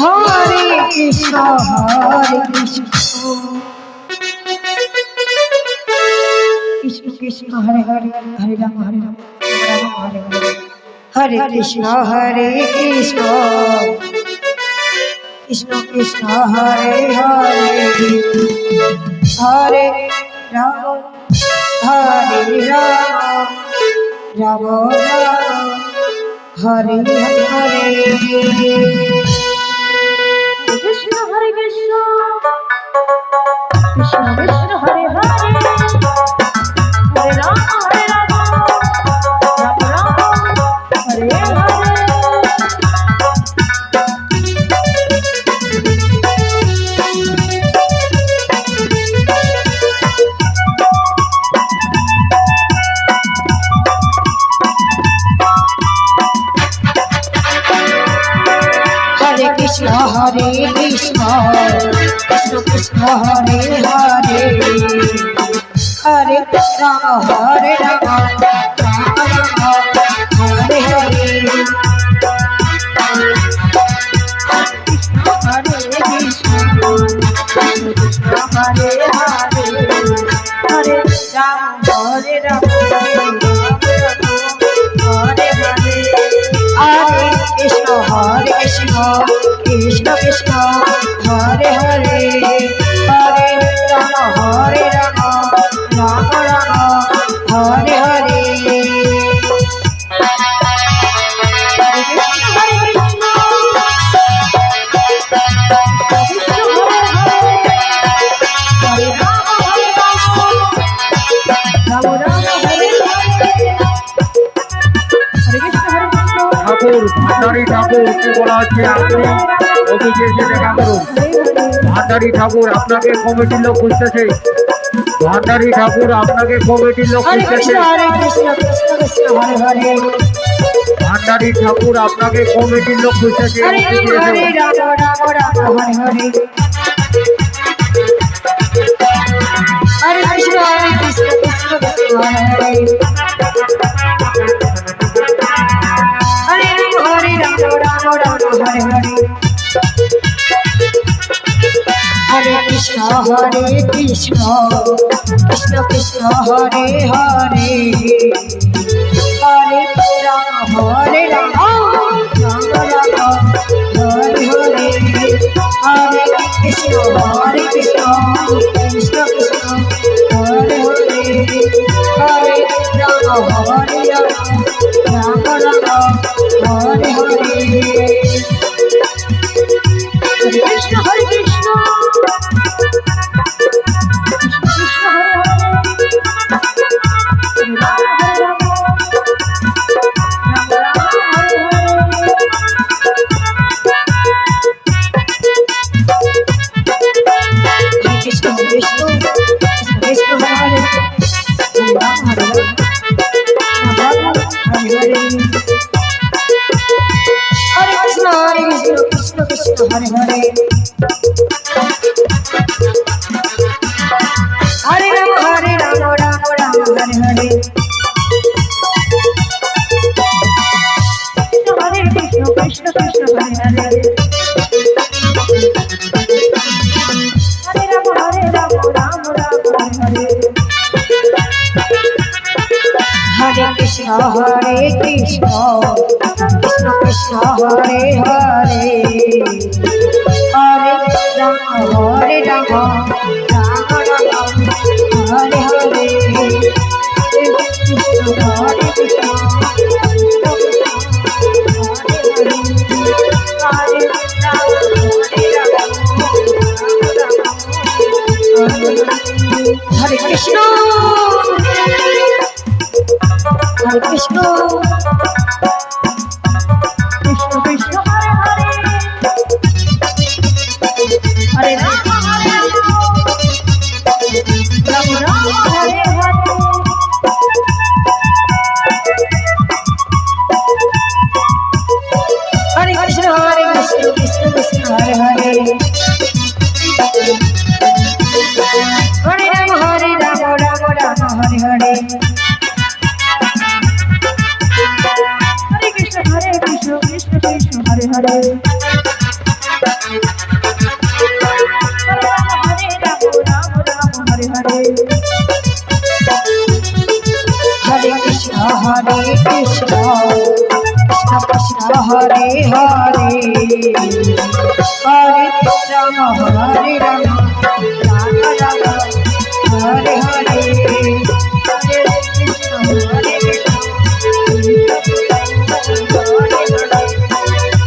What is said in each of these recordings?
হরে কৃষ্ণ কৃষ্ণ কৃষ্ণ হরে হরে হরে রাম রাম হরে হরে হরে কৃষ্ণ কৃষ্ণ কৃষ্ণ হরে হরে হরে রাম রাম রাম হরে হরে কৃষ্ণ হরে কৃষ্ণ কৃষ্ণ কৃষ্ণ হরে হরে হরে রাম রাম রাম হরে হরে কৃষ্ণ হরে কৃষ্ণ কৃষ্ণ কৃষ্ণ হরে হরে হরে রাম হরে রাম রাম রাম হরে হরে কৃষ্ণ হরে কৃষ্ণ কৃষ্ণ কৃষ্ণ হরে হরে হরে রাম হরে রাম হরে হরে হরে কৃষ্ণ কৃষ্ণ কৃষ্ণ হরে হরে হরে রাম রাম রাম হরে হরে ঠাকুর ভান্ডারী ঠাকুরকে বলা হচ্ছে আপনি অফিসে এসে দেখা করুন। ভান্ডারী ঠাকুর আপনাকে কমিটির লোক খুঁজতেছে। ভান্ডারী ঠাকুর আপনাকে কমিটির লোক খুঁজতেছে। ভান্ডারী ঠাকুর আপনাকে কমিটির লোক খুঁজতেছে। হরে কৃষ্ণ কৃষ্ণ কৃষ্ণ হরে রাম হরে হরে হরে কৃষ্ণ কৃষ্ণ কৃষ্ণ কৃষ্ণ হরে হরে হরে রাম রাম রাম হরে হরে হরে কৃষ্ণ কৃষ্ণ কৃষ্ণ কৃষ্ণ হরে হরে হরে রাম রাম রাম হরে হরে কৃষ্ণ হরে কৃষ্ণ কৃষ্ণ হরে কৃষ্ণ কৃষ্ণ কৃষ্ণ হরে রাম হরে হরে হরে কৃষ্ণ কৃষ্ণ কৃষ্ণ হরে হরে হরে রাম রাম রাম হরে হরে হরে কৃষ্ণ কৃষ্ণ কৃষ্ণ হরে হরে হরে রাম রাম রাম হরে হরে হরে কৃষ্ণ কৃষ্ণ কৃষ্ণ কৃষ্ণ হরে হরে হরে রাম রাম রাম হরে হরে কৃষ্ণ হরে কৃষ্ণ হরে রাম হরে কৃষ্ণ হরে কৃষ্ণ কৃষ্ণ কৃষ্ণ হরে হরে হরে রাম রাম রাম হরে হরে হরে কৃষ্ণ কৃষ্ণ কৃষ্ণ হরে হরে হরে রাম রাম রাম হরে হরে হরে কৃষ্ণ কৃষ্ণ কৃষ্ণ হরে হরে কৃষ্ণ কৃষ্ণ কৃষ্ণ হরে হরে হরে রাম হরে রাম রাম রাম হরে হরে হরে কৃষ্ণ হরে কৃষ্ণ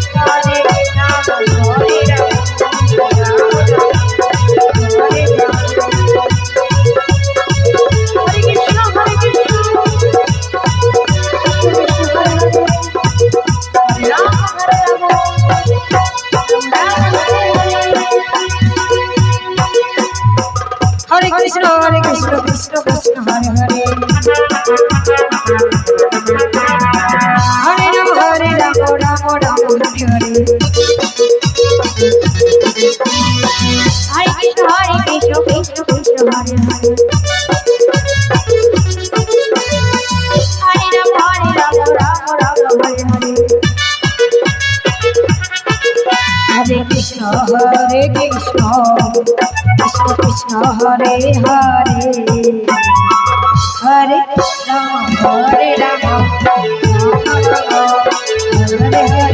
হরে রাম হরে রাম हरे कृष्ण कृष्ण कृष्ण हरे हरे हरे राम राम राम हरे हरे हरे कृष्ण कृष्ण कृष्ण हरे हरे हरे राम राम राम हरे हरे हरे कृष्ण कृष्ण कृष्ण हरे हरे हरे राम राम राम हरे हरे